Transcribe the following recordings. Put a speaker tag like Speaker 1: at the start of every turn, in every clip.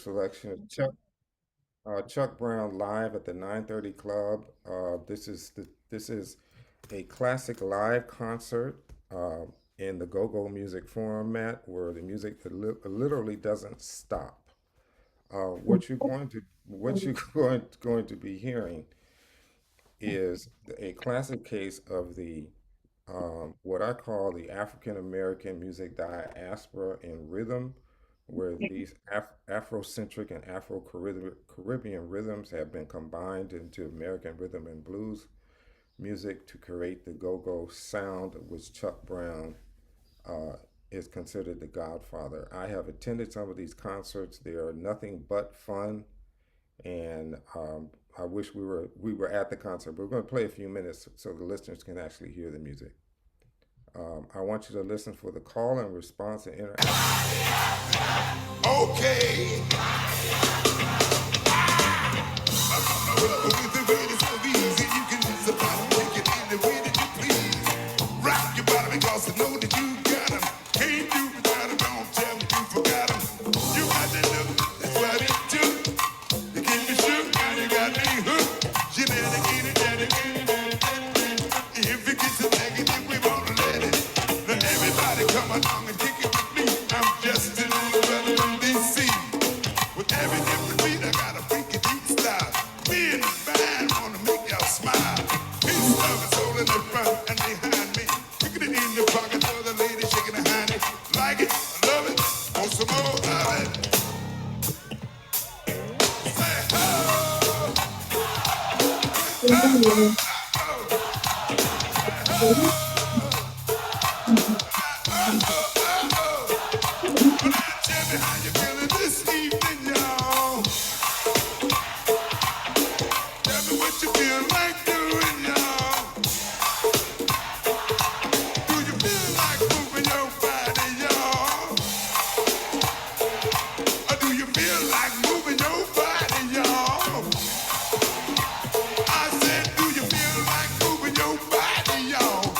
Speaker 1: selection of Chuck Brown live at the 9:30 Club. This is a classic live concert in the go-go music format where the music literally doesn't stop. What you're going to be hearing is a classic case of the what I call the African American music diaspora in rhythm, where these Afrocentric and Caribbean rhythms have been combined into American rhythm and blues music to create the go-go sound, which Chuck Brown uh, is considered the godfather. I have attended some of these concerts. They are nothing but fun, and I wish we were at the concert. But we're going to play a few minutes so the listeners can actually hear the music. I want you to listen for the call and response and interaction. Okay. With the way it's so easy, you can just about take it any way that you please. Rock your body because I know that you got 'em. Can't do without 'em, don't tell me you forgot 'em. You got to know that's what it took to keep me shook. Now you got me hooked. You better get it, better get it. If it gets a negative, we won't let it. Now everybody come along and kick it with me. I'm just a little brother from DC. With every different beat, I got a freaky deep style. Me and the band wanna make y'all smile. Peace, love is holding in front and behind me. Kicking it in the pocket for the lady shaking behind it. Like it, I love it, want some more of it. Say oh, oh, tell me how you feeling this evening, y'all. Tell me what you feel like doing, y'all. Do you feel like moving your body, y'all? Or do you feel like moving your body, y'all? I said, do you feel like moving your body, y'all?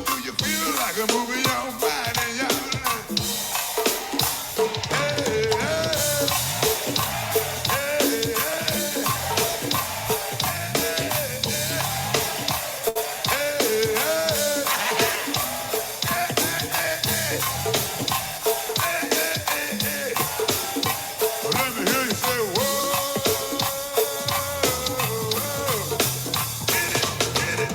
Speaker 1: Do you feel like moving your body, y'all? Hey, hey, hey, hey. Let me hear you say, whoa, whoa. Get it.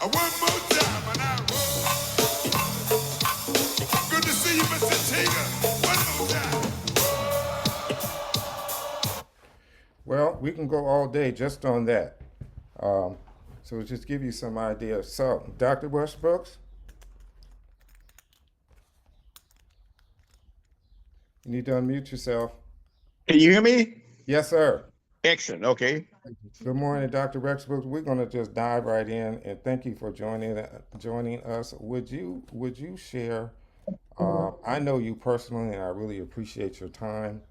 Speaker 1: One more time, and I good to see you, Mr. Taylor. One more time. Well, we can go all day just on that. Um, so just give you some idea. So, Dr. Westbrooks, you need to unmute yourself.
Speaker 2: Can you hear me?
Speaker 1: Yes, sir.
Speaker 2: Excellent. Okay.
Speaker 1: Good morning, Dr. Westbrooks. We're going to just dive right in, and thank you for joining us. Would you share? I know you personally, and I really appreciate your time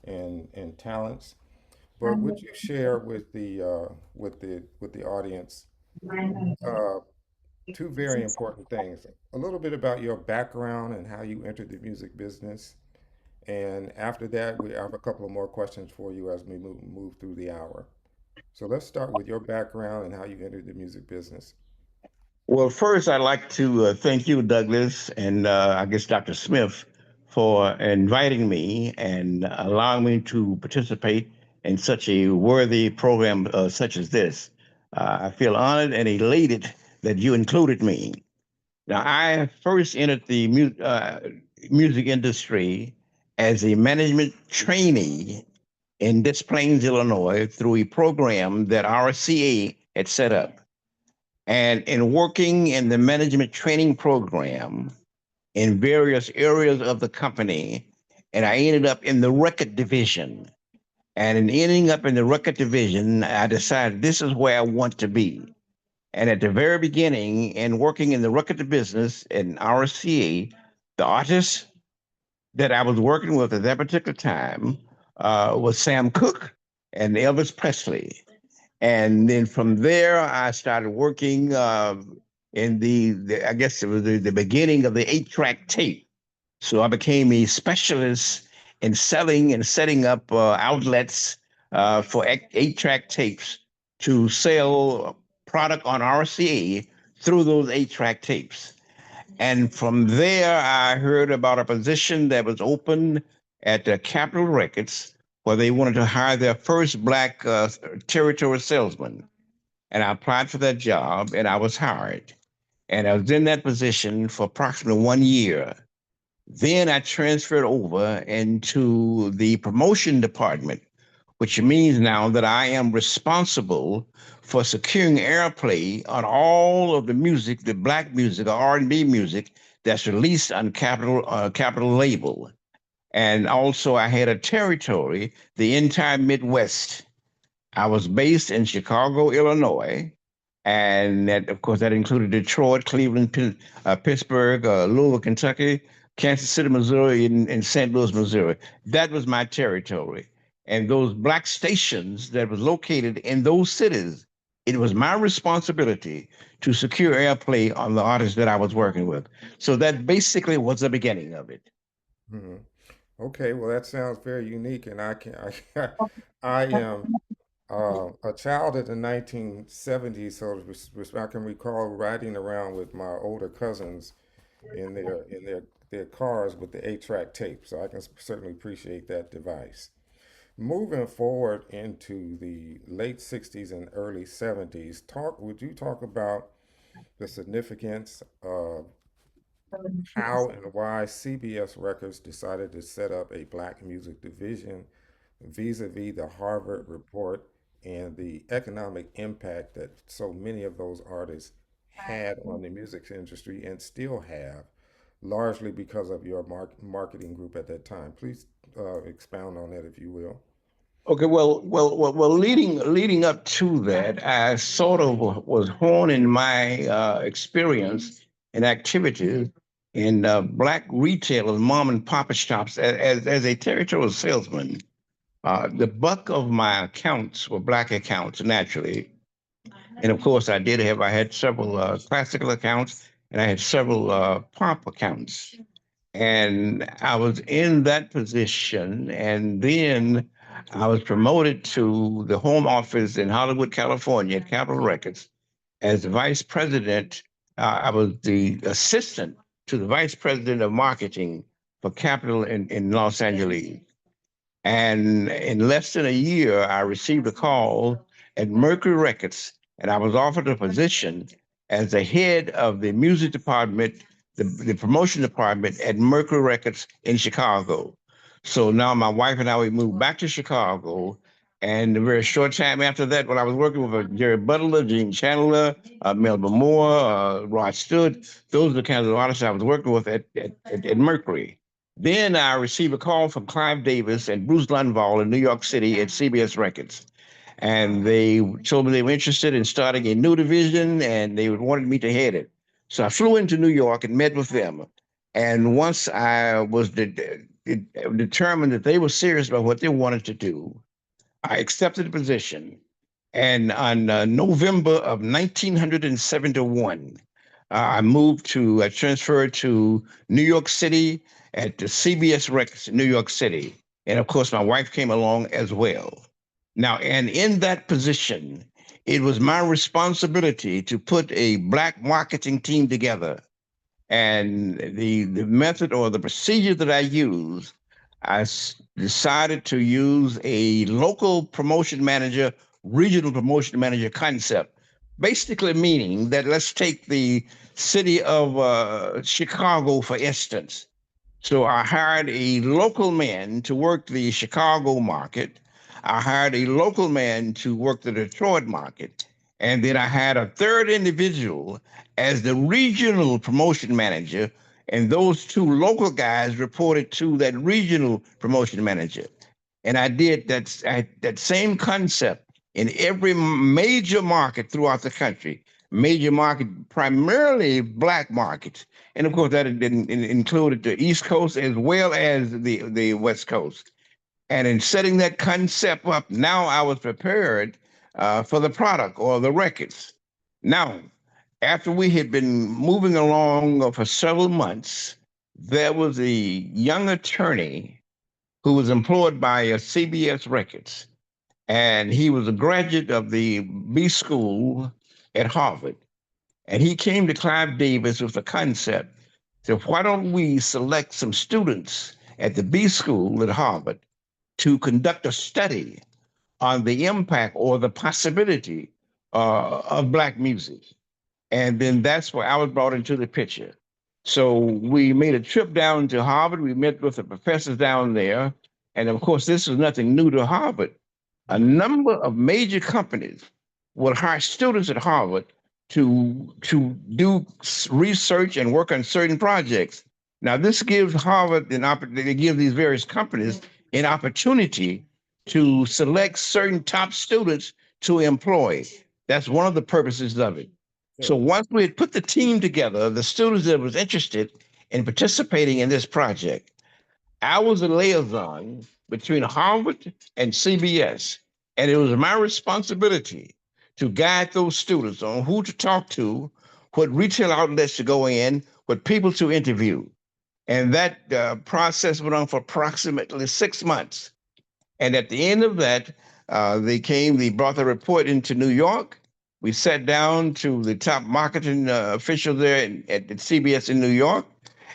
Speaker 1: and talents. But would you share with the audience uh, two very important things? A little bit about your background and how you entered the music business, and after that, we have a couple of more questions for you as we move through the hour. So let's start with your background and how you entered the music business.
Speaker 2: Well, first, I'd like to thank you, Douglas, and I guess Dr. Smith, for inviting me and allowing me to participate in such a worthy program such as this. I feel honored and elated that you included me. Now, I first entered the music industry as a management trainee in Des Plaines, Illinois, through a program that RCA had set up. And in working in the management training program in various areas of the company, and I ended up in the record division. And in ending up in the record division, I decided this is where I want to be. And at the very beginning, in working in the record business in RCA, the artist that I was working with at that particular time was Sam Cooke and Elvis Presley. And then from there, I started working in I guess it was the beginning of the 8-track tape. So I became a specialist in selling and setting up outlets for 8-track tapes to sell product on RCA through those 8-track tapes. And from there, I heard about a position that was open at Capitol Records where they wanted to hire their first black territory salesman. And I applied for that job and I was hired. And I was in that position for approximately 1 year. Then I transferred over into the promotion department, which means now that I am responsible for securing airplay on all of the music, the black music or R&B music that's released on Capitol label. And also I had a territory, the entire Midwest. I was based in Chicago, Illinois, and that, of course, that included Detroit, Cleveland, Pittsburgh, Louisville, Kentucky, Kansas City, Missouri, and St. Louis, Missouri. That was my territory. And those black stations that was located in those cities, it was my responsibility to secure airplay on the artists that I was working with. So that basically was the beginning of it.
Speaker 1: Hmm. Okay, well, that sounds very unique, and I am a child of the 1970s, so I can recall riding around with my older cousins in their cars with the 8-track tape. So I can certainly appreciate that device. Moving forward into the late 60s and early 70s, would you talk about the significance of how and why CBS Records decided to set up a black music division vis-a-vis the Harvard report and the economic impact that so many of those artists had on the music industry and still have, largely because of your marketing group at that time. Please expound on that if you will.
Speaker 2: Okay, well. Leading up to that, I sort of was honing my experience and activities in black retail and mom and pop shops as a territorial salesman. The bulk of my accounts were black accounts, naturally, and of course, I had several classical accounts, and I had several pop accounts. And I was in that position, and then I was promoted to the home office in Hollywood, California, at Capitol Records, as the vice president. I was the assistant to the vice president of marketing for Capitol in Los Angeles. And in less than a year, I received a call at Mercury Records, and I was offered a position as the head of the music department, the promotion department at Mercury Records in Chicago. So now my wife and I, we moved back to Chicago. And a very short time after that, when I was working with Jerry Butler, Gene Chandler, Melba Moore, Rod Stewart, those are the kinds of artists I was working with at Mercury. Then I received a call from Clive Davis and Bruce Lundvall in New York City at CBS Records. And they told me they were interested in starting a new division and they wanted me to head it. So I flew into New York and met with them. And once I was determined that they were serious about what they wanted to do, I accepted the position. And on November of 1971, I transferred to New York City at the CBS Records in New York City. And of course, my wife came along as well. Now, and in that position, it was my responsibility to put a black marketing team together. And the method or the procedure that I used, decided to use a local promotion manager, regional promotion manager concept, basically meaning that let's take the city of Chicago, for instance. So I hired a local man to work the Chicago market. I hired a local man to work the Detroit market. And then I had a third individual as the regional promotion manager. And those two local guys reported to that regional promotion manager. And I did that same concept in every major market throughout the country, major market, primarily black markets. And of course, that included the East Coast as well as the West Coast. And in setting that concept up, now I was prepared for the product or the records. Now, After we had been moving along for several months, there was a young attorney who was employed by CBS Records, and he was a graduate of the B School at Harvard. And he came to Clive Davis with the concept. So why don't we select some students at the B School at Harvard to conduct a study on the impact or the possibility of Black music? And then that's where I was brought into the picture. So we made a trip down to Harvard. We met with the professors down there. And of course, this was nothing new to Harvard. A
Speaker 1: Mm-hmm.
Speaker 2: number of major companies would hire students at Harvard to do research and work on certain projects. Now, this gives Harvard an opportunity, gives these various companies an opportunity to select certain top students to employ. That's one of the purposes of it. So
Speaker 1: Sure.
Speaker 2: once we had put the team together, the students that was interested in participating in this project, I was a liaison between Harvard and CBS, and it was my responsibility to guide those students on who to talk to, what retail outlets to go in, what people to interview. And that process went on for approximately 6 months. And at the end of that, they brought the report into New York. We sat down to the top marketing official there at CBS in New York,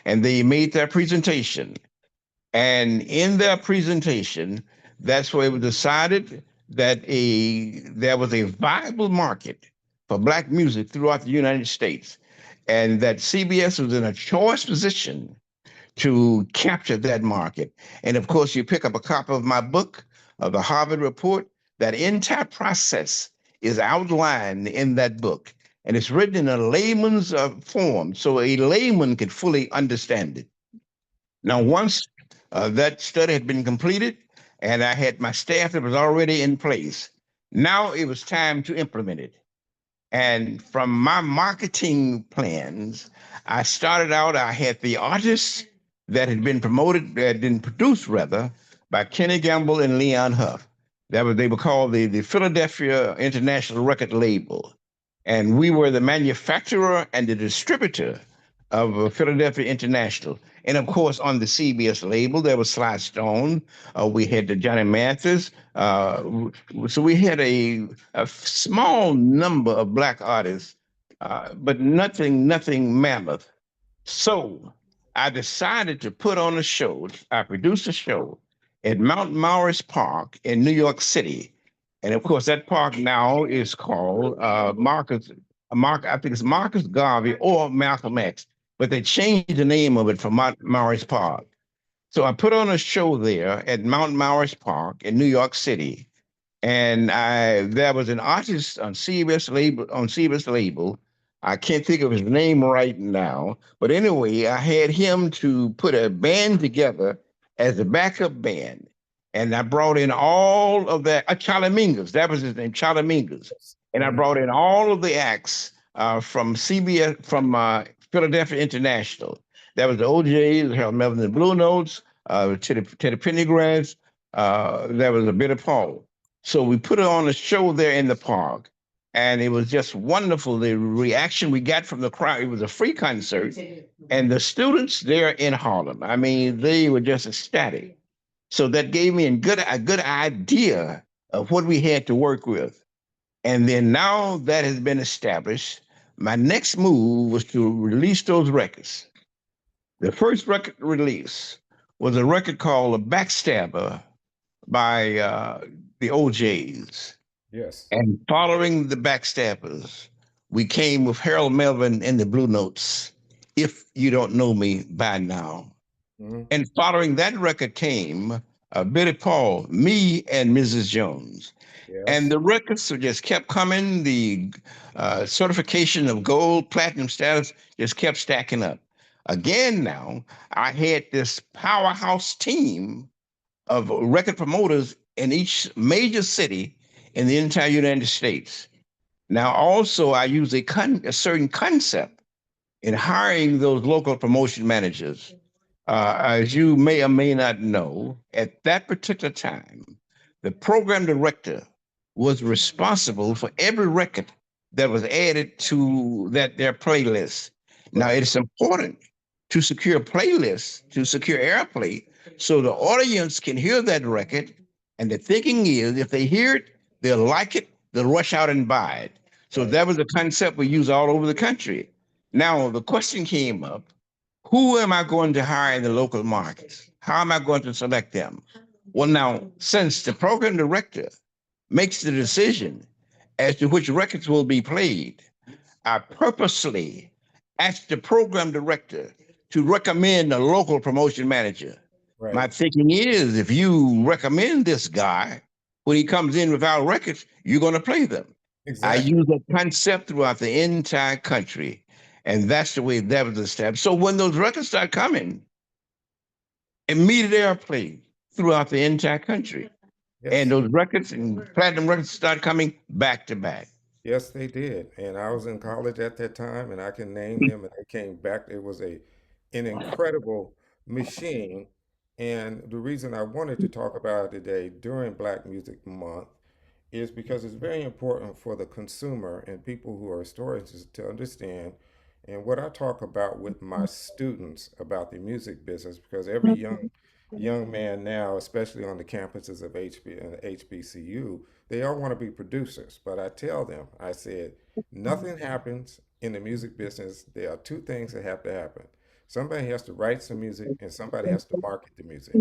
Speaker 2: and they made their presentation. And in their presentation, that's where it was decided that there was a viable market for Black music throughout the United States, and that CBS was in a choice position to capture that market. And of course, you pick up a copy of my book, of the Harvard Report. That entire process is outlined in that book, and it's written in a layman's form, so a layman can fully understand it. Now, once that study had been completed and I had my staff that was already in place, now it was time to implement it. And from my marketing plans, I started out, I had the artists that had been promoted, that had been produced rather, by Kenny Gamble and Leon Huff. They were called the Philadelphia International Record Label. And we were the manufacturer and the distributor of Philadelphia International. And of course, on the CBS label, there was Sly Stone. We had the Johnny Mathis. So we had a small number of Black artists, but nothing mammoth. So I decided to put on a show. I produced a show at Mount Morris Park in New York City. And of course, that park now is called I think it's Marcus Garvey or Malcolm X, but they changed the name of it from Mount Morris Park. So I put on a show there at Mount Morris Park in New York City, and there was an artist on CBS label. I can't think of his name right now, but anyway, I had him to put a band together as a backup band, and I brought in all of that. Charlie Mingus, that was his name, Charlie Mingus, and I
Speaker 1: Mm-hmm.
Speaker 2: brought in all of the acts from CBS, from Philadelphia International. That was the OJs, Harold Melvin and the Blue Notes, Teddy Pendergrass. There was a bit of Paul. So we put it on a show there in the park, and it was just wonderful. The reaction we got from the crowd, it was a free concert, and the students there in Harlem, I mean, they were just ecstatic. So that gave me a good idea of what we had to work with. And then now that has been established, my next move was to release those records. The first record release was a record called "A Backstabber" by the OJs.
Speaker 1: Yes.
Speaker 2: And following the Backstabbers, we came with Harold Melvin and the Blue Notes, If You Don't Know Me by Now.
Speaker 1: Mm-hmm.
Speaker 2: And following that record came Billy Paul, Me and Mrs. Jones. And
Speaker 1: Yes.
Speaker 2: the records just kept coming. The certification of gold, platinum status just kept stacking up. Again, now I had this powerhouse team of record promoters in each major city in the entire United States. Now, also, I use a certain concept in hiring those local promotion managers. As you may or may not know, at that particular time, the program director was responsible for every record that was added to their playlist. Now
Speaker 1: Right.
Speaker 2: it's important to secure playlists, to secure airplay, so the audience can hear that record. And the thinking is, if they hear it, they'll like it, they'll rush out and buy it. So
Speaker 1: Right.
Speaker 2: that was a concept we use all over the country. Now the question came up: who am I going to hire in the local markets? How am I going to select them? Well, now, since the program director makes the decision as to which records will be played, I purposely asked the program director to recommend a local promotion manager. My
Speaker 1: Right.
Speaker 2: thinking is, if you recommend this guy, when he comes in without records, you're going to play them. I
Speaker 1: Exactly.
Speaker 2: use that concept throughout the entire country. And that's the way that was established. So when those records start coming, immediate airplay throughout the entire country. And
Speaker 1: Yes.
Speaker 2: those records and platinum records start coming back to back.
Speaker 1: Yes, they did. And I was in college at that time, and I can name them, and they came back. It was an incredible machine. And the reason I wanted to talk about it today during Black Music Month is because it's very important for the consumer and people who are historians to understand. And what I talk about with my students about the music business, because every young man now, especially on the campuses of HB and HBCU, they all want to be producers. But I tell them, I said, nothing happens in the music business. There are two things that have to happen. Somebody has to write some music, and somebody has to market the music.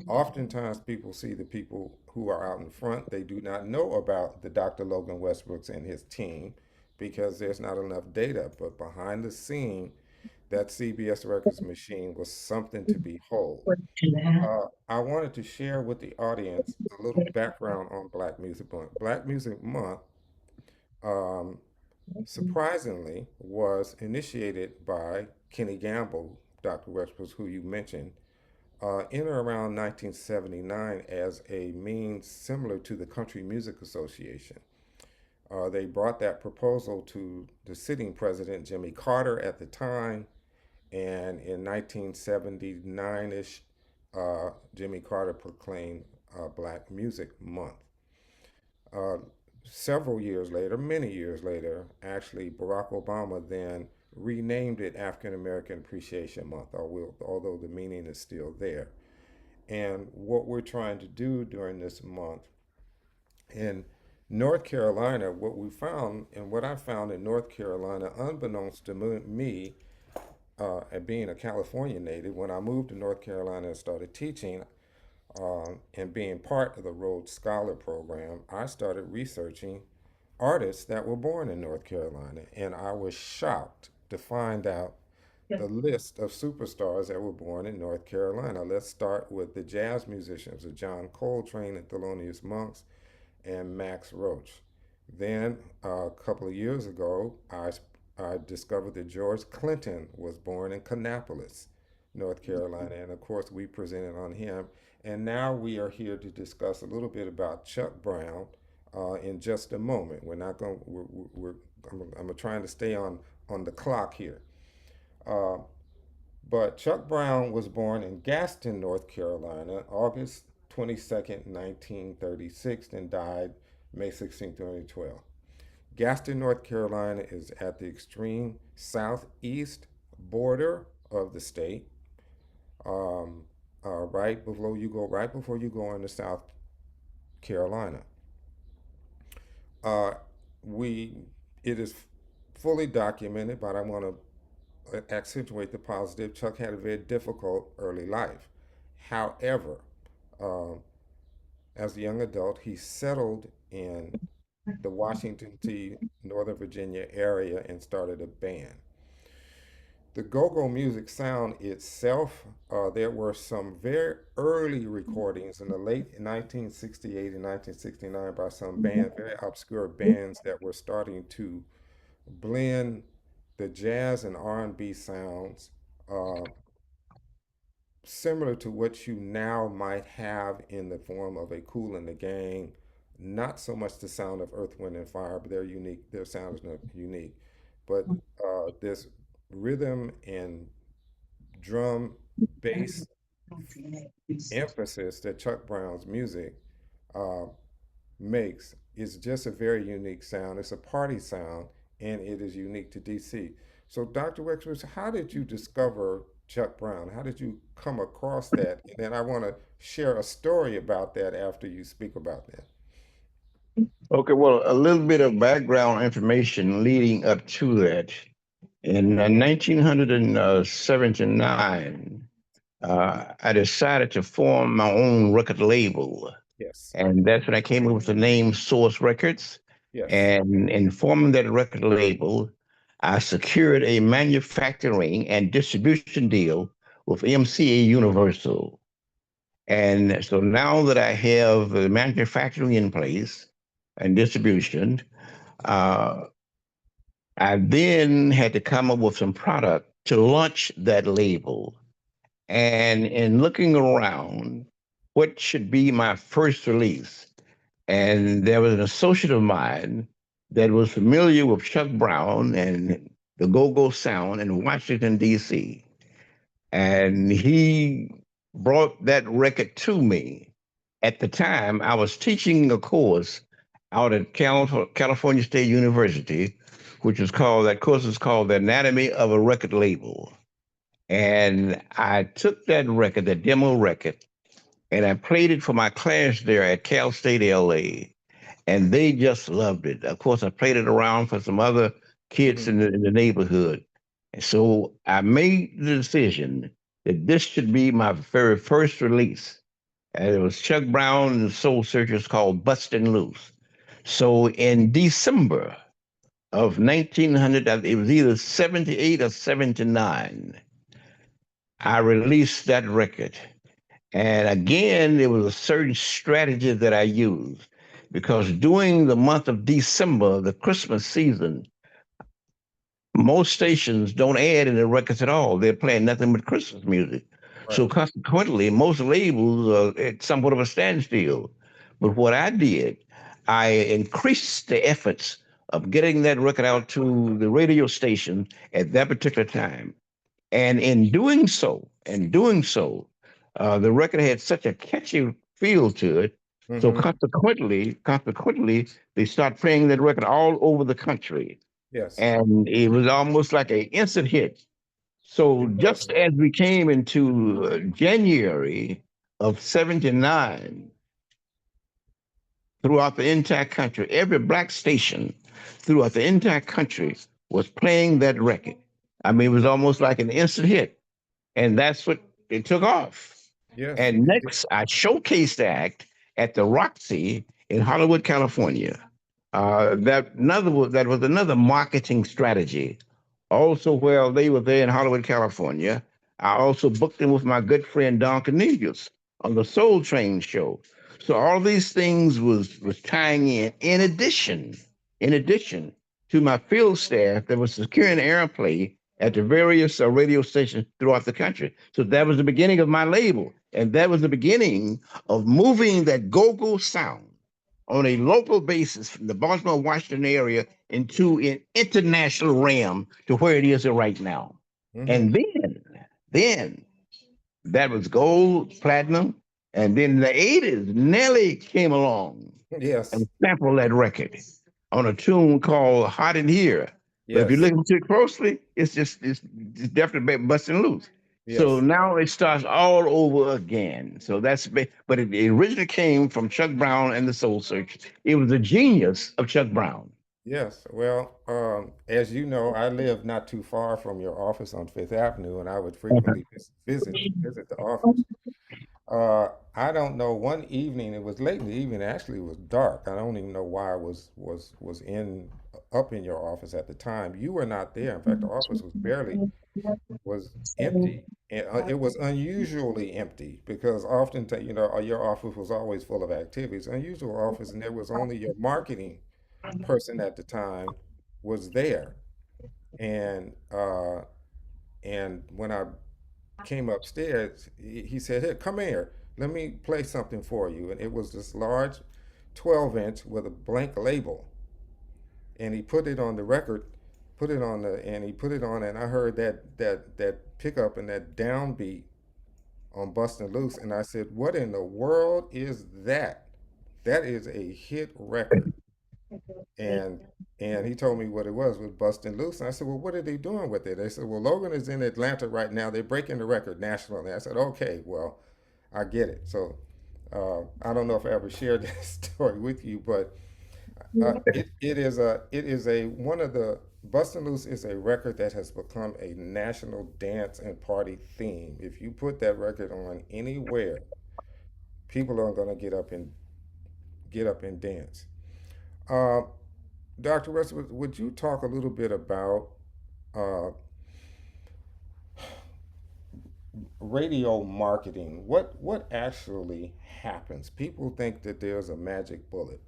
Speaker 1: Oftentimes, people see the people who are out in front. They do not know about the Dr. Logan Westbrooks and his team because there's not enough data. But behind the scene, that CBS Records machine was something to behold. I wanted to share with the audience a little background on Black Music Month. Black Music Month, um, surprisingly, was initiated by Kenny Gamble, Dr. Westbrooks, who you mentioned, in or around 1979 as a means similar to the Country Music Association. They brought that proposal to the sitting president, Jimmy Carter, at the time, and in 1979-ish, Jimmy Carter proclaimed Black Music Month. Uh, Several years later, many years later, actually, Barack Obama then renamed it African American Appreciation Month, although the meaning is still there. And what we're trying to do during this month in North Carolina, what we found and what I found in North Carolina, unbeknownst to me, and being a California native, when I moved to North Carolina and started teaching and being part of the Rhodes Scholar Program, I started researching artists that were born in North Carolina. And I was shocked to find out the list of superstars that were born in North Carolina. Let's start with the jazz musicians of John Coltrane and Thelonious Monks and Max Roach. Then a couple of years ago, I discovered that George Clinton was born in Kannapolis, North Carolina, and of course we presented on him. And now we are here to discuss a little bit about Chuck Brown in just a moment. We're not going. I'm trying to stay on the clock here. Uh, but Chuck Brown was born in Gaston, North Carolina, August 22nd, 1936, and died May 16th, 2012. Gaston, North Carolina is at the extreme southeast border of the state, um, right before you go into South Carolina. Uh, we, it is fully documented, but I want to accentuate the positive. Chuck had a very difficult early life. However, um, as a young adult, he settled in the Washington, D.C., Northern Virginia area and started a band. The go-go music sound itself, there were some very early recordings in the late 1968 and 1969 by some very obscure bands that were starting to blend the jazz and R&B sounds, uh, similar to what you now might have in the form of a Kool and the Gang. Not so much the sound of Earth, Wind, and Fire, but they're unique. Their sound is not unique, but this rhythm and drum bass emphasis that Chuck Brown's music uh, makes is just a very unique sound. It's a party sound, and it is unique to DC. So, Dr. Wexford, how did you discover Chuck Brown? How did you come across that? And then I want to share a story about that after you speak about that.
Speaker 2: Okay, well, a little bit of background information leading up to that. In 1979, I decided to form my own record label.
Speaker 1: Yes.
Speaker 2: And that's when I came up with the name Source Records.
Speaker 1: Yes.
Speaker 2: And in forming that record label, I secured a manufacturing and distribution deal with MCA Universal. And so now that I have the manufacturing in place and distribution, uh, I then had to come up with some product to launch that label. And in looking around, what should be my first release? And there was an associate of mine that was familiar with Chuck Brown and the Go-Go sound in Washington, D.C. And he brought that record to me. At the time, I was teaching a course out at California State University, which is called, that course is called The Anatomy of a Record Label. And I took that record, that demo record, and I played it for my class there at Cal State LA, and they just loved it. Of course, I played it around for some other kids
Speaker 1: Hmm.
Speaker 2: in the neighborhood. And so I made the decision that this should be my very first release. And it was Chuck Brown and the Soul Searchers called Bustin Loose. So in December of 1900, it was either 78 or 79, I released that record. And again, there was a certain strategy that I used because during the month of December, the Christmas season, most stations don't add any records at all. They're playing nothing but Christmas music. So
Speaker 1: Right.
Speaker 2: consequently, most labels are at somewhat of a standstill. But what I did, I increased the efforts of getting that record out to the radio station at that particular time. And in doing so, the record had such a catchy feel to it. So
Speaker 1: Hmm.
Speaker 2: consequently, they start playing that record all over the country,
Speaker 1: Yes.
Speaker 2: and it was almost like an instant hit. So
Speaker 1: It was.
Speaker 2: just as we came into January of '79, throughout the entire country, every black station throughout the entire country was playing that record. I mean, it was almost like an instant hit. And that's what it took off.
Speaker 1: Yes.
Speaker 2: And
Speaker 1: It did.
Speaker 2: next, I showcased the act at the Roxy in Hollywood, California. That was another marketing strategy. Also, while they were there in Hollywood, California, I also booked them with my good friend Don Cornelius on the Soul Train show. So all these things was tying in. In addition to my field staff that was securing airplay at the various radio stations throughout the country. So that was the beginning of my label, and that was the beginning of moving that go-go sound on a local basis from the Baltimore, Washington area into an international realm to where it is right now.
Speaker 1: Hmm.
Speaker 2: And then that was gold, platinum, and then in the '80s, Nelly came along
Speaker 1: Yes.
Speaker 2: and sampled that record on a tune called "Hot in Here." But if you
Speaker 1: Yes.
Speaker 2: listen to it closely, it's definitely busting loose. So
Speaker 1: Yes.
Speaker 2: now it starts all over again. So but it originally came from Chuck Brown and the Soul Searchers. It was the genius of Chuck Brown.
Speaker 1: Yes. Well, as you know, I live not too far from your office on Fifth Avenue, and I would frequently visit the office. I don't know. One evening, it was late in the evening. Actually, it was dark. I don't even know why I was in up in your office at the time. You were not there. In fact, the office was empty, and it was unusually empty because often, your office was always full of activities. Unusual office, and there was only your marketing person at the time was there, and when I came upstairs, he said, "Here, come here. Let me play something for you." And it was this large 12-inch with a blank label. And he put it on the record, and he put it on, and I heard that pickup and that downbeat on Bustin' Loose, and I said, "What in the world is that? That is a hit record." and he told me what it was Bustin Loose. And I said, well, what are they doing with it? They said, well, Logan is in Atlanta right now. They're breaking the record nationally. I said, okay, well, I get it. So I don't know if I ever shared that story with you, but it is a one of the Bustin Loose is a record that has become a national dance and party theme. If you put that record on anywhere, people are going to get up and dance. Uh, Dr. Russ, would you talk a little bit about uh, radio marketing? What actually happens? People think that there's a magic bullet.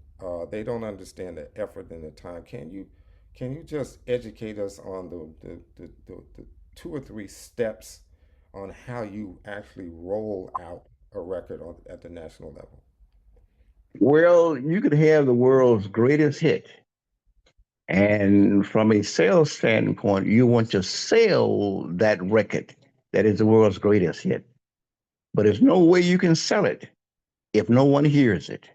Speaker 1: They don't understand the effort and the time. Can you just educate us on the two or three steps on how you actually roll out a record at the national level?
Speaker 2: Well, you could have the world's greatest hit. And from a sales standpoint, you want to sell that record that is the world's greatest hit. But there's no way you can sell it if no one hears it.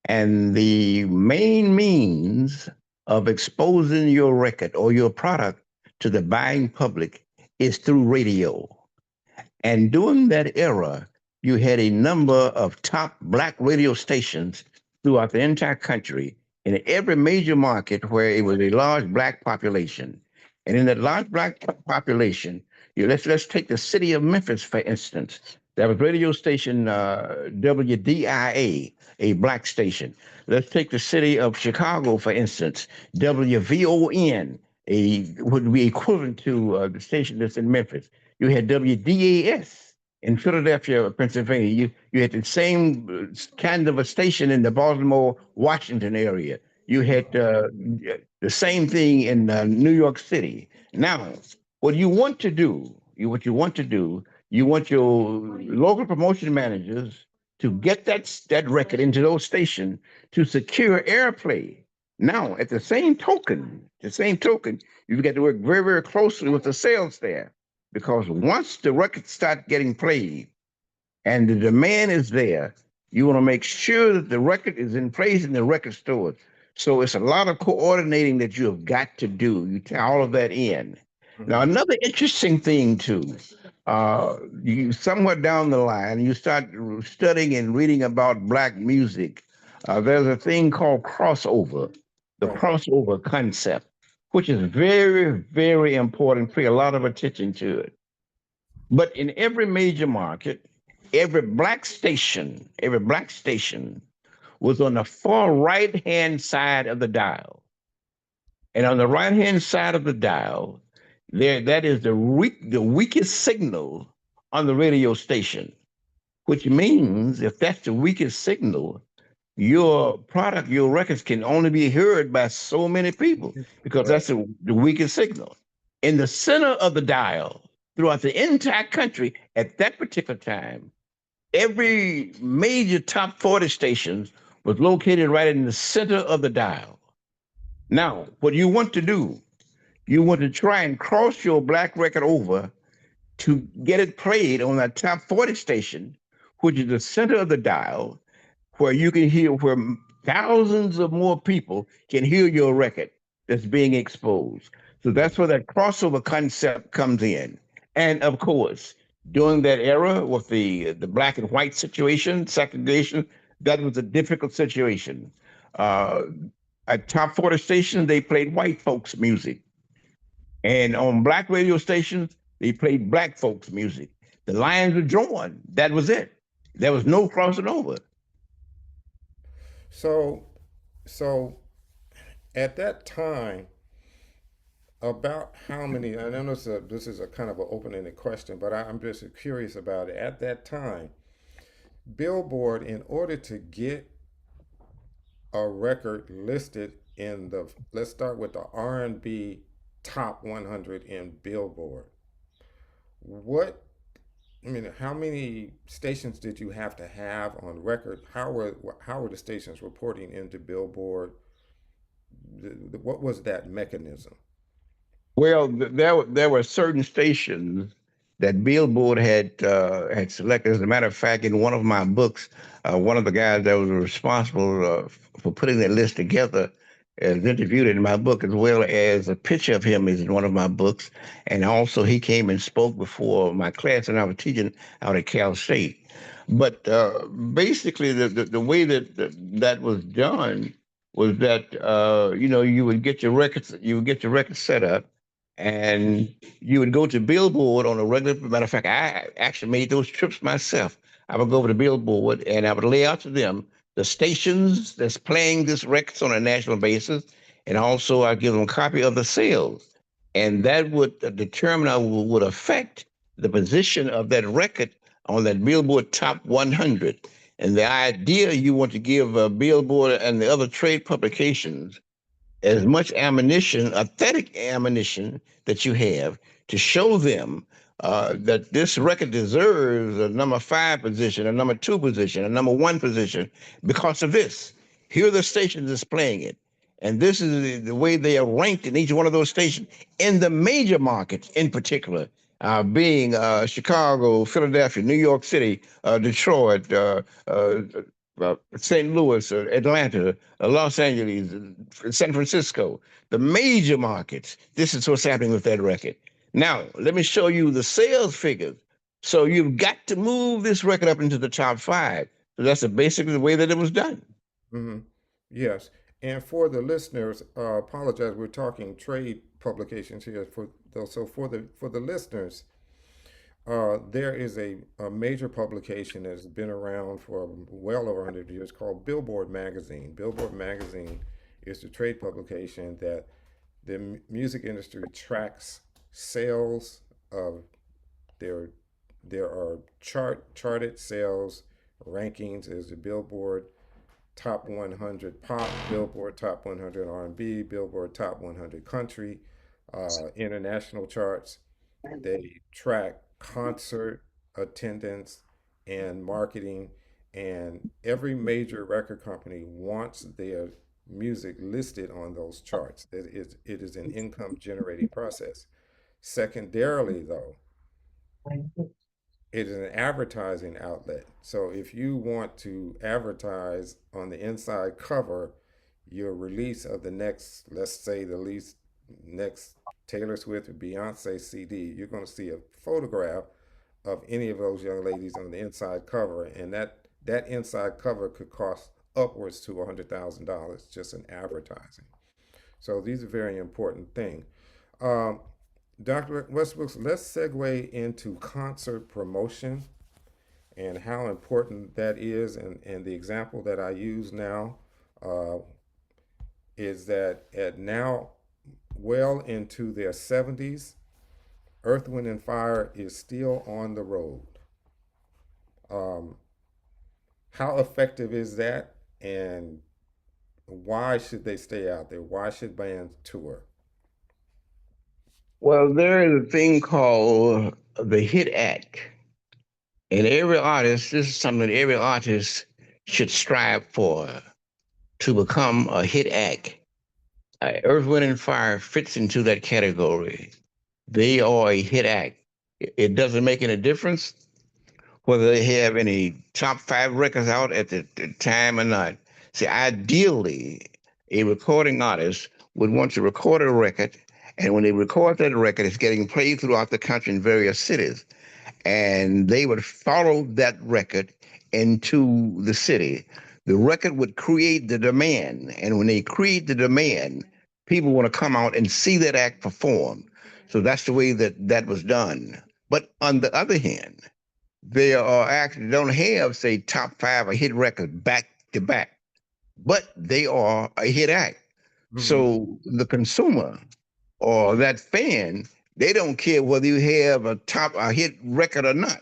Speaker 2: And the main means of exposing your record or your product to the buying public is through radio. And during that era, you had a number of top black radio stations throughout the entire country in every major market where it was a large black population. And in that large black population, let's take the city of Memphis, for instance. There was radio station WDIA, a black station. Let's take the city of Chicago, for instance, WVON, would be equivalent to the station that's in Memphis. You had WDAS in Philadelphia, Pennsylvania. You had the same kind of a station in the Baltimore, Washington area. You had the same thing in New York City. Now, what you want to do, you want your local promotion managers to get that record into those stations to secure airplay. Now, at the same token, you've got to work very, very closely with the sales staff because once the records start getting played and the demand is there, you want to make sure that the record is in place in the record stores. So it's a lot of coordinating that you have got to do. You tie all of that in. Now,
Speaker 1: Hmm.
Speaker 2: another interesting thing too, you somewhere down the line, you start studying and reading about black music. There's a thing called crossover, the
Speaker 1: Right.
Speaker 2: crossover concept, which is very, very important. Pay a lot of attention to it. But in every major market, every black station was on the far right hand side of the dial. And on the right hand side of the dial, there that is the weakest signal on the radio station, which means if that's the weakest signal, your product, your records can only be heard by so many people because
Speaker 1: Right.
Speaker 2: that's the weakest signal. In the center of the dial, throughout the entire country at that particular time, every major top 40 stations was located right in the center of the dial. Now, what you want to do, you want to try and cross your black record over to get it played on that top 40 station, which is the center of the dial, where you can hear, where thousands of more people can hear your record that's being exposed. So that's where that crossover concept comes in. And of course, during that era with the black and white situation, segregation, that was a difficult situation. Uh, at top 40 stations, they played white folks' music. And on black radio stations, they played black folks' music. The lines were drawn. That was it. There was no crossing over.
Speaker 1: So so at that time, about how many? I know this is a kind of an open-ended question, but I'm just curious about it. At that time, Billboard, in order to get a record listed in the, let's start with the R&B top 100 in Billboard. What I mean, how many stations did you have to have on record? How were the stations reporting into Billboard? What was that mechanism?
Speaker 2: Well, there were certain stations that Billboard had selected. As a matter of fact, in one of my books, one of the guys that was responsible for putting that list together is interviewed in my book, as well as a picture of him is in one of my books. And also, he came and spoke before my class, and I was teaching out at Cal State. But basically, the way that was done was that you would get your records set up, and you would go to Billboard on a regular. Matter of fact, I actually made those trips myself. I would go over to Billboard, and I would lay out to them the stations that's playing this records on a national basis, and also I give them a copy of the sales, and that would determine would affect the position of that record on that Billboard Top 100. And the idea you want to give Billboard and the other trade publications as much ammunition, authentic ammunition that you have to show them that this record deserves a number five position, a number two position, a number one position because of this. Here are the stations that's playing it. And this is the way they are ranked in each one of those stations in the major markets in particular, being Chicago, Philadelphia, New York City, Detroit, St. Louis, Atlanta, Los Angeles, San Francisco, the major markets. This is what's happening with that record. Now, let me show you the sales figures. So you've got to move this record up into the top five. So that's basically the way that it was done.
Speaker 1: Hmm. Yes. And for the listeners, apologize. We're talking trade publications here. So for the listeners, there is a major publication that's been around for well over 100 years called Billboard Magazine. Billboard Magazine is the trade publication that the music industry tracks sales of their there are charted sales rankings. There's the Billboard Top 100 Pop, Billboard Top 100 R&B, Billboard Top 100 Country, international charts. They track concert attendance and marketing, and every major record company wants their music listed on those charts. It is an income generating process. Secondarily, though, it is an advertising outlet. So if you want to advertise on the inside cover your release of the next, let's say the least next Taylor Swift or Beyonce CD, you're going to see a photograph of any of those young ladies on the inside cover, and that inside cover could cost upwards to $100,000 just in advertising. So these are very important things. Um, Dr. Westbrooks, let's segue into concert promotion and how important that is. And the example that I use now uh, is that at now well into their 70s, Earth, Wind, and Fire is still on the road. Um, how effective is that? And why should they stay out there? Why should bands tour?
Speaker 2: Well, there is a thing called the hit act. And every artist, this is something that every artist should strive for to become a hit act. Earth, Wind, and Fire fits into that category. They are a hit act. It doesn't make any difference whether they have any top five records out at the time or not. See, ideally, a recording artist would want to record a record, and when they record that record, it's getting played throughout the country in various cities, and they would follow that record into the city. The record would create the demand, and when they create the demand, people want to come out and see that act perform. So that's the way that that was done. But on the other hand, they are actually don't have, say, top five or hit records back to back, but they are a hit act.
Speaker 1: Hmm.
Speaker 2: So the consumer or that fan, they don't care whether you have a hit record or not.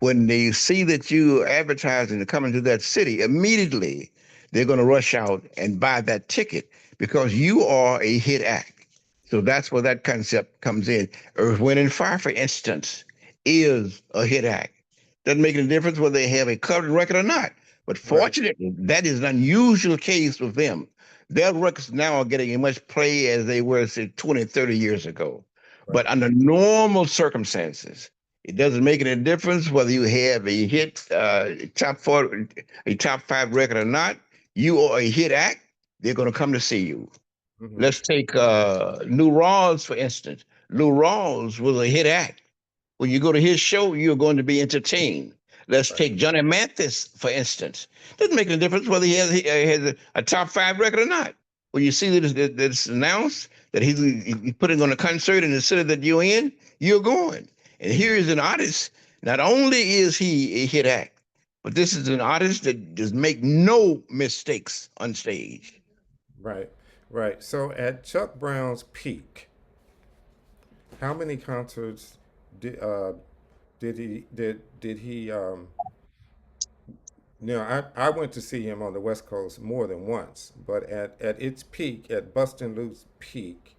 Speaker 2: When they see that you advertising to come into that city, immediately they're going to rush out and buy that ticket because you are a hit act. So that's where that concept comes in. Earth, Wind, and Fire, for instance, is a hit act. Doesn't make any difference whether they have a covered record or not. But
Speaker 1: Right,
Speaker 2: fortunately, that is an unusual case with them. Their records now are getting as much play as they were, say, 20, 30 years ago.
Speaker 1: right,
Speaker 2: But under normal circumstances, it doesn't make any difference whether you have a hit top four, a top five record or not. You are a hit act. They're going to come to see you.
Speaker 1: Mm-hmm.
Speaker 2: Let's take Lou Rawls, for instance. Lou Rawls was a hit act. When you go to his show, you're going to be entertained. Let's
Speaker 1: Right.
Speaker 2: take Johnny Mathis, for instance. Doesn't make any difference whether he has a top five record or not. When you see that it's announced that he's putting on a concert in the city that you're in, you're going. And here is an artist. Not only is he a hit act, but this is an artist that does make no mistakes on stage.
Speaker 1: Right. Right. So at Chuck Brown's peak, how many concerts did he I went to see him on the West Coast more than once, but at its peak, at Bustin Loose peak,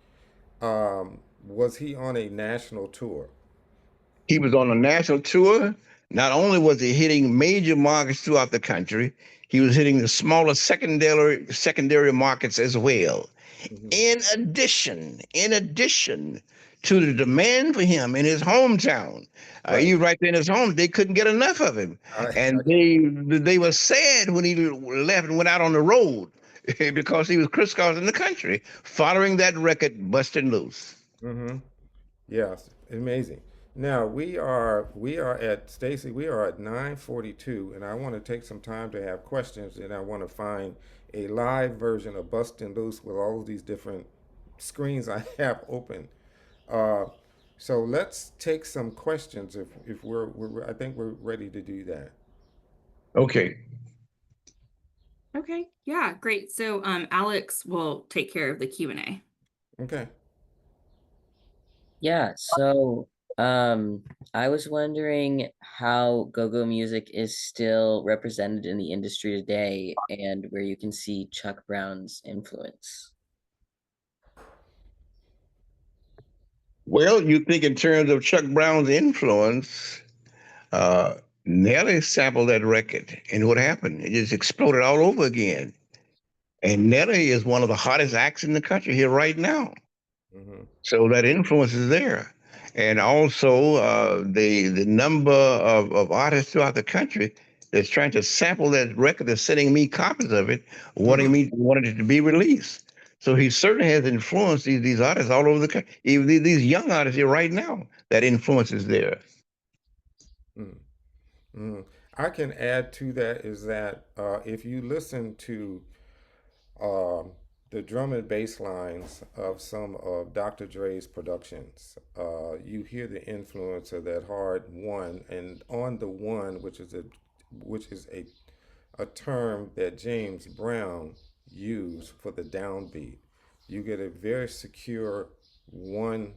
Speaker 1: was he on a national tour?
Speaker 2: He was on a national tour. Not only was he hitting major markets throughout the country, he was hitting the smaller secondary markets as well.
Speaker 1: Hmm.
Speaker 2: In addition to the demand for him in his hometown,
Speaker 1: Right.
Speaker 2: he was right there in his home. They couldn't get enough of him,
Speaker 1: I
Speaker 2: and they were sad when he left and went out on the road because he was crisscrossing the country, following that record, "Bustin' Loose."
Speaker 1: mm-hmm. Yes, amazing. Now we are at Stacy. We are at 9:42, and I want to take some time to have questions, and I want to find a live version of Bustin' Loose with all of these different screens I have open. Uh, so let's take some questions if we're I think we're ready to do that.
Speaker 2: Okay.
Speaker 3: Okay. Yeah, great. So Alex will take care of the Q&A.
Speaker 1: Okay.
Speaker 4: Yeah, so um I was wondering how go-go music is still represented in the industry today and where you can see Chuck Brown's influence.
Speaker 2: Well, you think in terms of Chuck Brown's influence, uh, Nelly sampled that record, and what happened? It just exploded all over again. And Nelly is one of the hottest acts in the country here right now.
Speaker 1: Mm-hmm.
Speaker 2: So that influence is there. And also the number of artists throughout the country that's trying to sample that record, that's sending me copies of it, wanting it to be released. So he certainly has influenced these artists all over the country. Even these young artists here right now, that influence is there.
Speaker 1: Mm-hmm. I can add to that is that if you listen to um, the drum and bass lines of some of Dr. Dre's productions, you hear the influence of that hard one, and on the one, which is a term that James Brown used for the downbeat. You get a very secure one,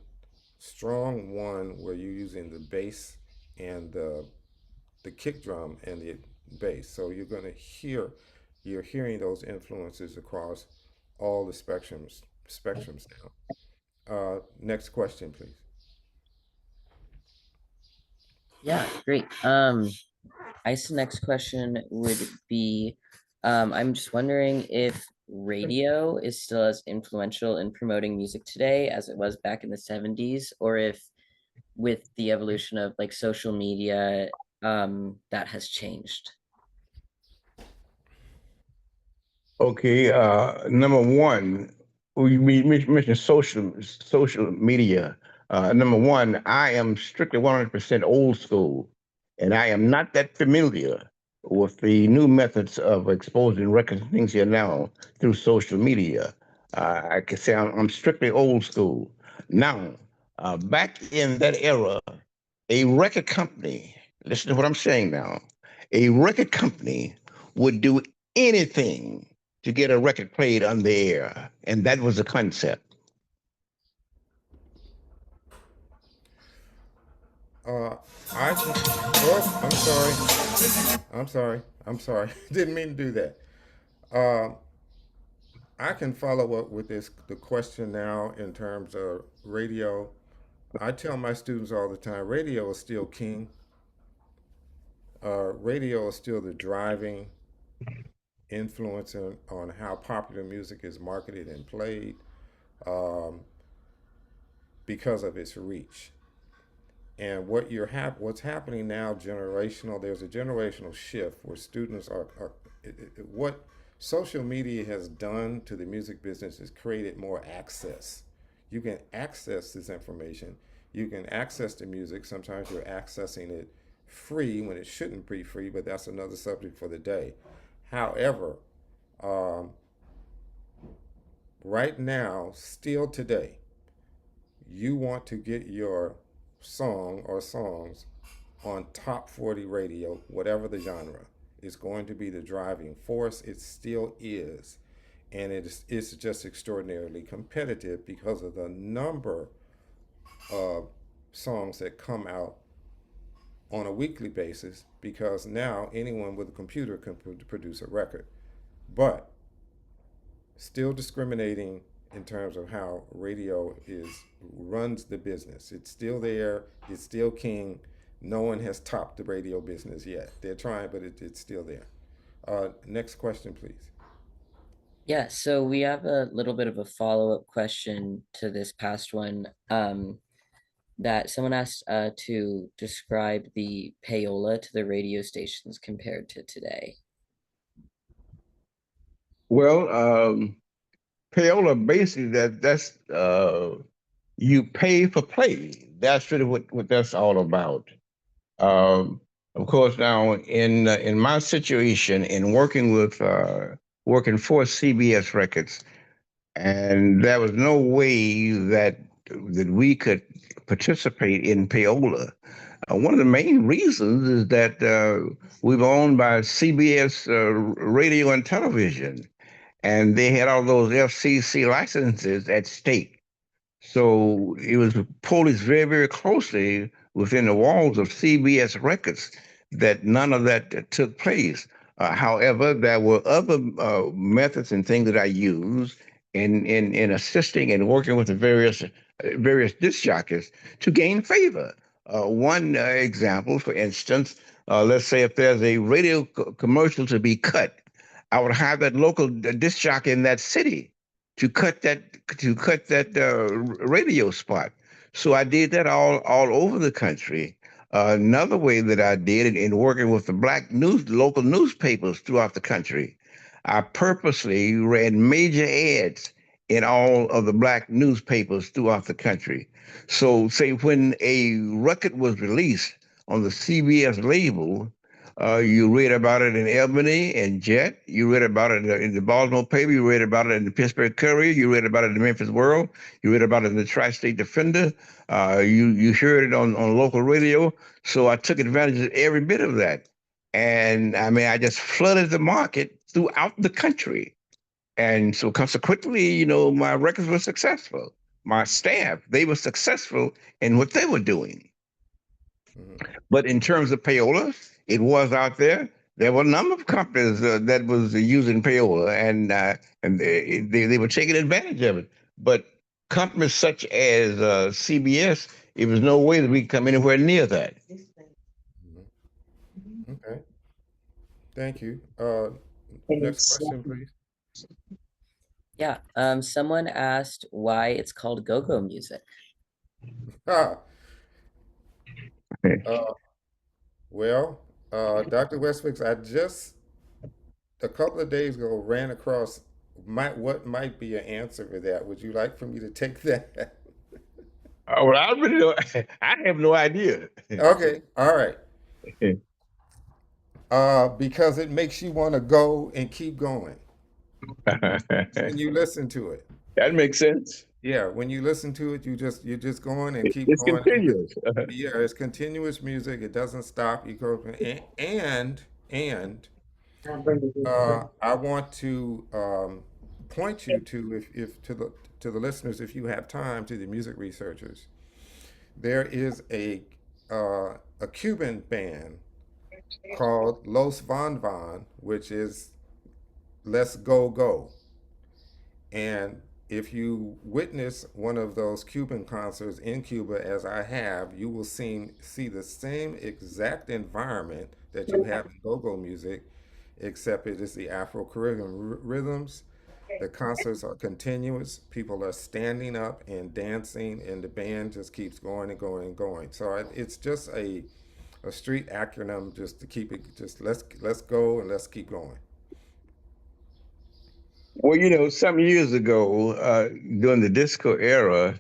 Speaker 1: strong one where you're using the bass and the kick drum and the bass. So you're hearing those influences across all the spectrums now. Next question, please.
Speaker 4: Yeah, great. I guess the next question would be, I'm just wondering if radio is still as influential in promoting music today as it was back in the 70s, or if with the evolution of like social media, that has changed.
Speaker 2: Okay, number one, we mentioned social media. Number one, I am strictly 100% old school, and I am not that familiar with the new methods of exposing records and things here now through social media. I can say I'm strictly old school. Now, back in that era, a record company, listen to what I'm saying now, a record company would do anything to get a record played on the air. And that was the concept.
Speaker 1: Uh, I can. Oh, I'm sorry. I'm sorry. I'm sorry. Didn't mean to do that. Uh, I can follow up with the question now in terms of radio. I tell my students all the time, radio is still king. Radio is still the driving influence on how popular music is marketed and played um, because of its reach. And what's happening now, generational. There's a generational shift where students are what social media has done to the music business is created more access. You can access this information. You can access the music. Sometimes you're accessing it free when it shouldn't be free, but that's another subject for the day. However, um, right now, still today, you want to get your song or songs on top 40 radio, whatever the genre, is going to be the driving force. It still is. And it's just extraordinarily competitive because of the number of songs that come out on a weekly basis, because now anyone with a computer can produce a record. But still discriminating in terms of how radio is runs the business. It's still there. It's still king. No one has topped the radio business yet. They're trying, but it's still there. Next question, please.
Speaker 4: Yeah, so we have a little bit of a follow-up question to this past one. That someone asked to describe the payola to the radio stations compared to today.
Speaker 2: Well, payola basically that's you pay for play. That's really what that's all about. Um, of course, now in my situation, in working for CBS Records, and there was no way that we could participate in payola. One of the main reasons is that we're owned by CBS Radio and Television, and they had all those FCC licenses at stake. So it was policed very, very closely within the walls of CBS Records that none of that took place. However, there were other methods and things that I used in assisting and working with the various disc jockeys to gain favor. One example, for instance, let's say if there's a radio commercial to be cut, I would have that local disc jockey in that city to cut that radio spot. So I did that all over the country. Another way that I did it in working with the black local newspapers throughout the country, I purposely ran major ads in all of the black newspapers throughout the country. So, say when a record was released on the CBS label, you read about it in Albany and Jet. You read about it in the Baltimore paper. You read about it in the Pittsburgh Courier. You read about it in the Memphis World. You read about it in the Tri-State Defender. You heard it on local radio. So I took advantage of every bit of that, and I mean I just flooded the market throughout the country, and so consequently, my records were successful. My staff, they were successful in what they were doing.
Speaker 1: Mhm.
Speaker 2: But in terms of payola, it was out there. There were a number of companies that was using payola, and they were taking advantage of it. But companies such as CBS, it was no way that we could come anywhere near that.
Speaker 1: Mhm. Okay. Thank you. Next question, please.
Speaker 4: Yeah, someone asked why it's called go-go music.
Speaker 1: Ah, uh, well, Dr. Westbrooks, I just a couple of days ago ran across what might be an answer for that. Would you like for me to take that?
Speaker 2: Well, I really don't, I have no idea.
Speaker 1: Okay, all right. Because it makes you want to go and keep going when you listen to it.
Speaker 2: That makes sense.
Speaker 1: Yeah, when you listen to it, you're just going and keep
Speaker 2: It's
Speaker 1: going.
Speaker 2: continuous.
Speaker 1: Yeah, it's continuous music. It doesn't stop. You go and I want to point you to if to the listeners, if you have time, to the music researchers. There is a Cuban band called Los Van Van, which is Let's Go Go. And if you witness one of those Cuban concerts in Cuba, as I have, you will see the same exact environment that you have in go-go music, except it is the Afro-Caribbean rhythms. The concerts are continuous. People are standing up and dancing, and the band just keeps going and going and going. So it's just a street acronym just to keep it just let's go and let's keep going.
Speaker 2: Well, some years ago, during the disco era,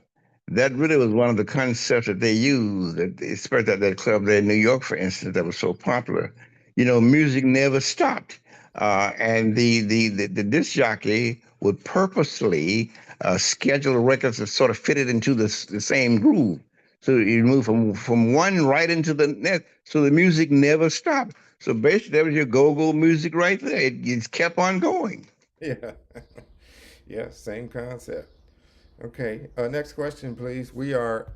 Speaker 2: that really was one of the concepts that they used, especially at that club there in New York, for instance, that was so popular. Music never stopped. And the disc jockey would purposely schedule records that sort of fitted into the same groove. So you move from one right into the next. So the music never stopped. So basically, that was your go-go music right there. It kept on going.
Speaker 1: Yeah. Yeah, same concept. Okay. Next question, please. We are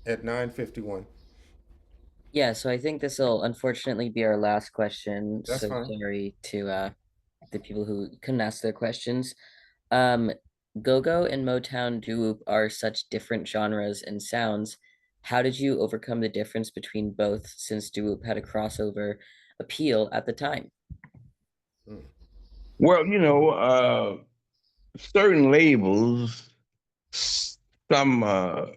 Speaker 1: at 9:51.
Speaker 4: Yeah, so I think this will unfortunately be our last question.
Speaker 1: That's
Speaker 4: So
Speaker 1: fine.
Speaker 4: sorry to the people who couldn't ask their questions. Um, Go-Go and Motown doo-wop are such different genres and sounds. How did you overcome the difference between both since doo-wop had a crossover appeal at the time?
Speaker 1: Mm.
Speaker 2: Well, certain labels, some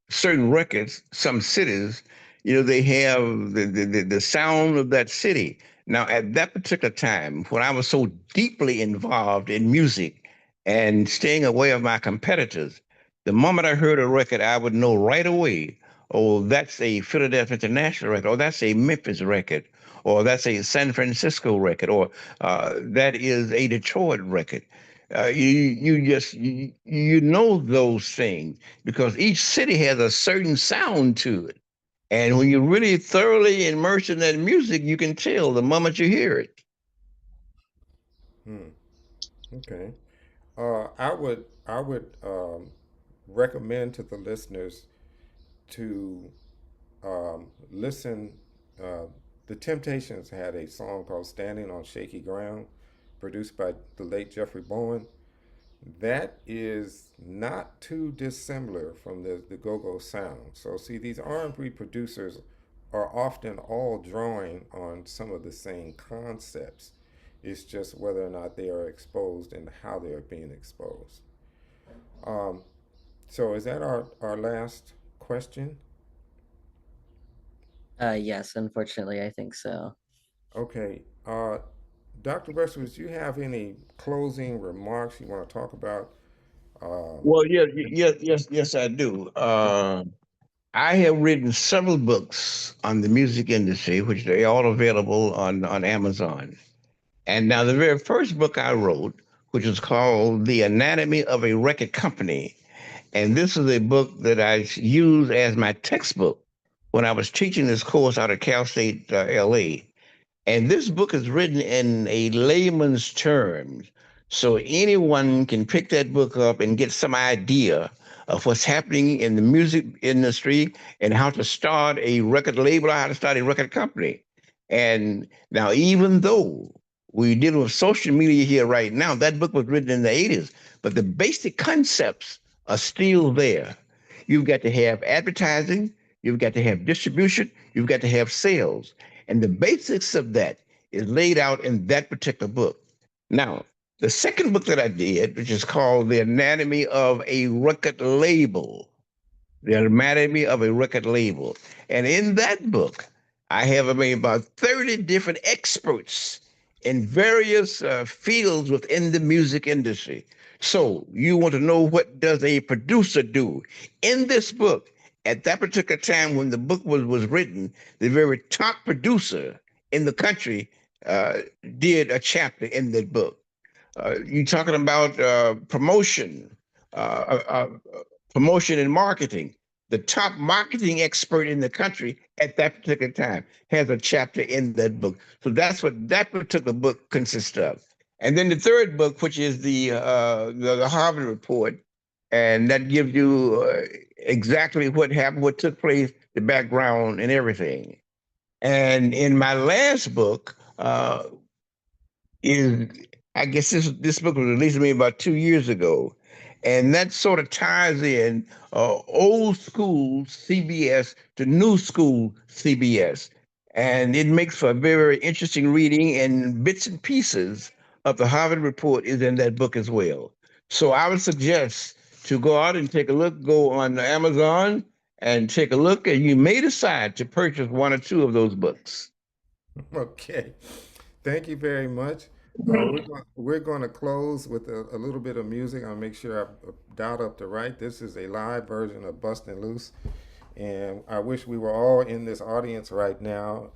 Speaker 2: certain records, some cities, they have the sound of that city. Now, at that particular time, when I was so deeply involved in music and staying away of my competitors, the moment I heard a record, I would know right away, oh, that's a Philadelphia International record, or that's a Memphis record, or that's a San Francisco record, or that is a Detroit record. You know those things because each city has a certain sound to it. And when you're really thoroughly immersed in that music, you can tell the moment you hear it.
Speaker 1: Hmm. Okay. I would recommend to the listeners to listen. Uh, the Temptations had a song called "Standing on Shaky Ground," produced by the late Jeffrey Bowen. That is not too dissimilar from the go-go sound. So see, these R&B producers are often all drawing on some of the same concepts. It's just whether or not they are exposed and how they are being exposed. Um, so is that our last question?
Speaker 4: Yes, unfortunately, I think so.
Speaker 1: Okay. Dr. Westwood, do you have any closing remarks you want to talk about? Um,
Speaker 2: Well, yes, I do. I have written several books on the music industry, which they are all available on Amazon. And now the very first book I wrote, which is called The Anatomy of a Record Company, and this is a book that I used as my textbook when I was teaching this course out of Cal State, LA. And this book is written in a layman's terms. So anyone can pick that book up and get some idea of what's happening in the music industry and how to start a record label or how to start a record company. And now, even though we're dealing with social media here right now, that book was written in the 80s, but the basic concepts are still there. You've got to have advertising, you've got to have distribution, you've got to have sales. And the basics of that is laid out in that particular book. Now, the second book that I did, which is called The Anatomy of a Record Label, The Anatomy of a Record Label. And in that book, I have about 30 different experts in various fields within the music industry. So you want to know what does a producer do? In this book, at that particular time when the book was written, the very top producer in the country uh, did a chapter in that book. You're talking about promotion and marketing. The top marketing expert in the country at that particular time has a chapter in that book. So that's what that particular book consists of. And then the third book, which is the Harvard Report, and that gives you exactly what happened, what took place, the background, and everything. And in my last book, is I guess this book was released to me about 2 years ago, and that sort of ties in old school CBS to new school CBS, and it makes for a very interesting reading. And bits and pieces of the Harvard Report is in that book as well. So I would suggest to go out and take a look, go on Amazon and take a look, and you may decide to purchase one or two of those books.
Speaker 1: okay. Thank you very much. We're going to close with a little bit of music. I'll make sure I dial up the right. This is a live version of Bustin Loose. And I wish we were all in this audience right now.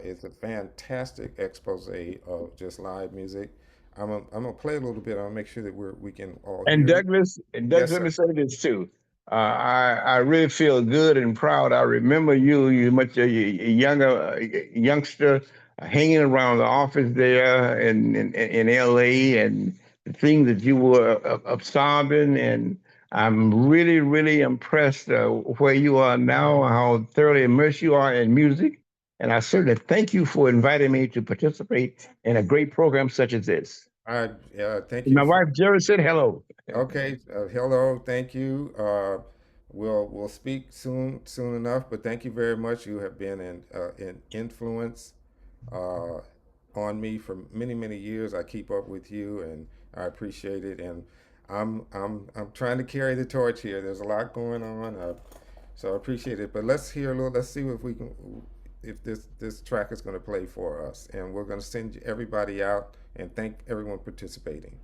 Speaker 1: It's a fantastic expose of just live music. I'm gonna play a little bit. I'll make sure that we can all
Speaker 2: And
Speaker 1: hear it.
Speaker 2: Douglas,
Speaker 1: Yes,
Speaker 2: let
Speaker 1: sir.
Speaker 2: me say this too. I really feel good and proud. I remember you much a younger youngster hanging around the office there in L.A. and the things that you were absorbing. And I'm really impressed where you are now, how thoroughly immersed you are in music. And I certainly thank you for inviting me to participate in a great program such as this.
Speaker 1: I thank you
Speaker 2: My
Speaker 1: for.
Speaker 2: wife Jerry said hello.
Speaker 1: Okay, hello, thank you. We'll speak soon enough. But thank you very much. You have been an influence uh, on me for many years. I keep up with you, and I appreciate it. And I'm trying to carry the torch here. There's a lot going on, so I appreciate it. But let's hear a little. Let's see if we can. If this track is going to play for us, and we're going to send everybody out and thank everyone participating.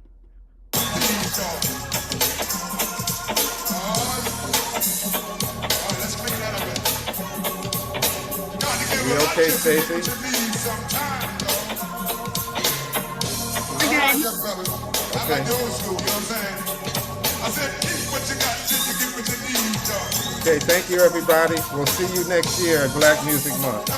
Speaker 1: You okay, Stacy?
Speaker 3: We're good.
Speaker 1: Okay. Okay, thank you, everybody. We'll see you next year at Black Music Month.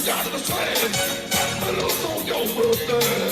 Speaker 5: Got to say, on your birthday.